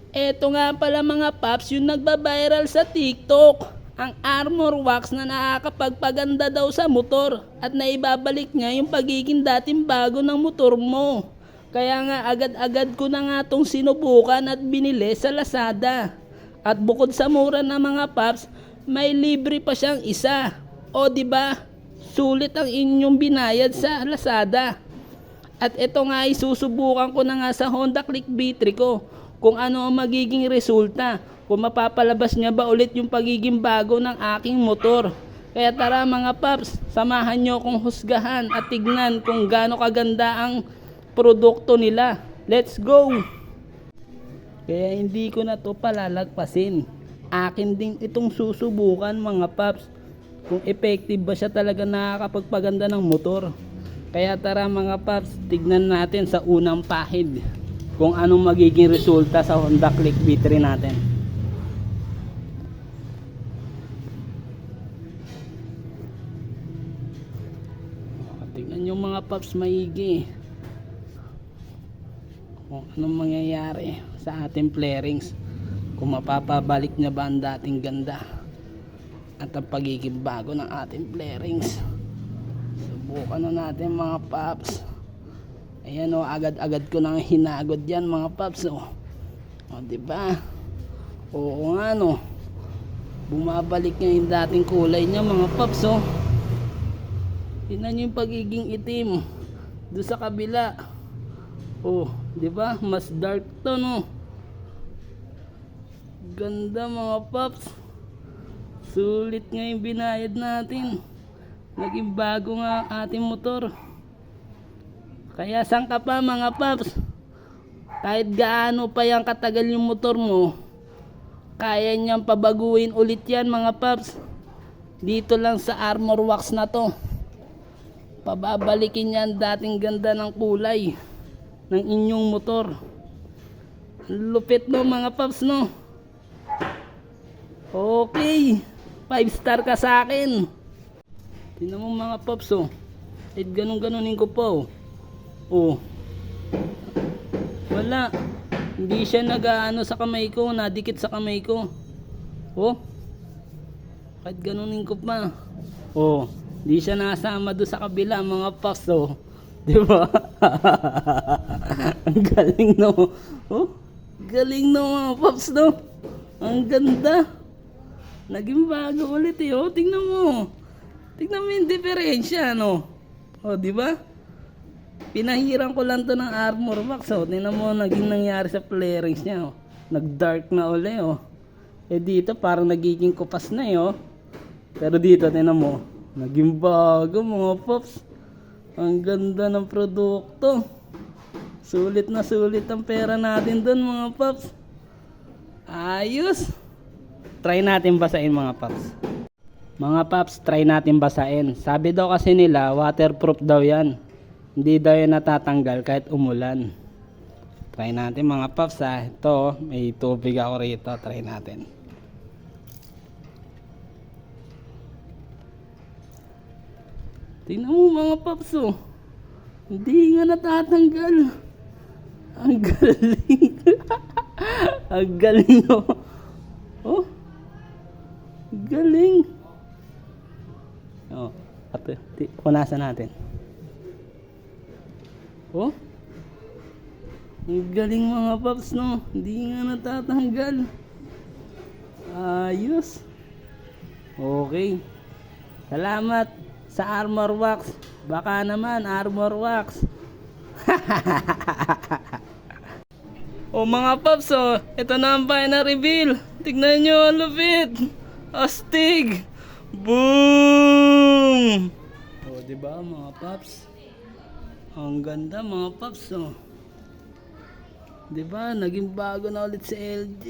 Eto nga pala mga paps yung nagba-viral sa TikTok. Ang armor wax na nakakapagpaganda daw sa motor at naibabalik niya yung pagiging dating bago ng motor mo. Kaya nga agad-agad ko na nga tong sinubukan at binili sa Lazada. At bukod sa mura na mga paps, may libre pa siyang isa. O di ba? Sulit ang inyong binayad sa Lazada. At ito nga isusubukan ko na nga sa Honda Click B3 ko kung ano ang magiging resulta. Kung mapapalabas niya ba ulit yung pagiging bago ng aking motor. Kaya tara mga paps, samahan nyo akong husgahan at tignan kung gaano kaganda ang produkto nila. Let's go! Kaya hindi ko na to palalagpasin. Akin din itong susubukan mga paps. Kung effective ba siya talaga nakakapagpaganda ng motor. Kaya tara mga paps, tignan natin sa unang pahid kung anong magiging resulta sa Honda Click B3 natin. Tignan nyo mga paps maigi kung anong mangyayari sa ating flarings, kung mapapabalik niya ba ang dating ganda at ang pagiging bago ng ating flarings. Subukan na natin mga paps. Ayan o, agad-agad ko nang hinagod yan mga paps o. O diba? Oo nga no, bumabalik niya yung dating kulay niya mga paps o. Tingnan nyo yung pagiging itim doon sa kabila. Oh, di ba? Mas dark to, no? Ganda mga paps. Sulit nga yung binayad natin. Naging bago nga ating motor. Kaya saan ka pa mga paps? Kahit gaano pa yung katagal yung motor mo, kaya niyang pabaguhin ulit yan mga paps. Dito lang sa armor wax na to. Pababalikin niya ang dating ganda ng kulay ng inyong motor. Lupit no mga paps no. Okay, 5 star ka sa akin. Tingnan mo mga paps oh. Kahit ganun-ganunin ko pa oh. Oh. Wala. Hindi siya nag-ano sa kamay ko, nadikit sa kamay ko. Oh. Kahit ganunin ko pa. Oh. Di siya nasama doon sa kabila mga paps oh. Di ba? Ang galing no. Oh, galing no mga paps no. Ang ganda. Naging bago ulit eh oh. Tingnan mo. Tingnan mo yung diferensya no. Oh, di ba? Pinahiran ko lang to ng armor wax oh. Tingnan mo naging nangyari sa flarings niya oh. Nag-dark na uli oh. Eh dito parang nagiging kupas na eh oh. Pero dito tingnan mo. Naging bago mga paps. Ang ganda ng produkto. Sulit na sulit ang pera natin doon mga paps. Ayos. Try natin basahin mga paps. Mga paps, try natin basahin. Sabi daw kasi nila waterproof daw yan. Hindi daw yan natatanggal kahit umulan. Try natin mga paps ha. Ito may tubig ako rito. Try natin. Tingnan mo mga paps oh. Hindi nga natatanggal. Ang galing. Ang galing oh. Oh. Galing. Oh. Punasan natin. Oh. Ang galing mga paps no. Hindi nga natatanggal. Ayos. Okay. Salamat sa armor wax. Baka naman armor wax. O mga paps oh, ito na ang final reveal. Tignan nyo ang lupit. Astig. Boom. O diba mga paps? Ang ganda mga paps oh. Diba naging bago na ulit si LJ.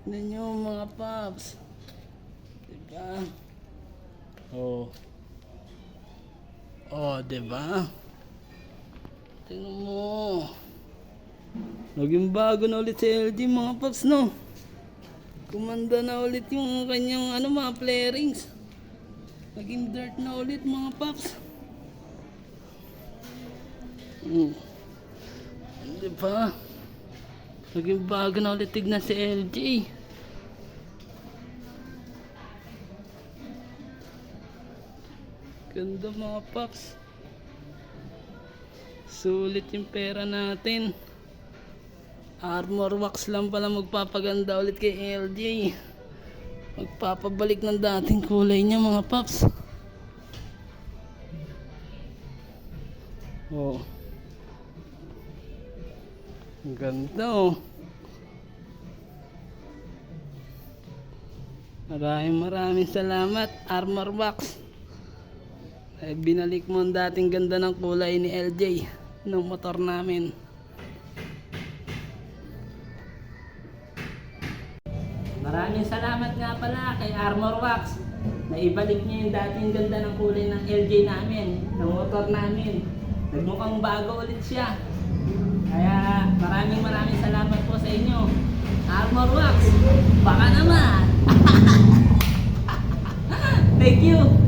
Tignan nyo mga paps. Diba? Oh. Oh, diba? Tingnan mo. Naging bago na ulit si LG mga paps no. Kumanda na ulit yung kanyang ano mga flarings. Naging dirt na ulit mga paps. Diba? Naging bago na ulit tignan si LJ. Ganda mga paps. Sulit yung pera natin. Armor wax lang pala magpapaganda ulit kay LJ. Magpapabalik ng dating kulay niya mga paps. Oh. Ang ganda oh. Maraming salamat Armor Wax. Ay binalik mo ang dating ganda ng kulay ni LJ ng motor namin. Maraming salamat nga pala kay Armor Wax. Naibalik niya yung dating ganda ng kulay ng LJ namin, ng motor namin. Nagmukhang bago ulit siya. Kaya maraming salamat po sa inyo. Armor Wax, baka naman. Thank you.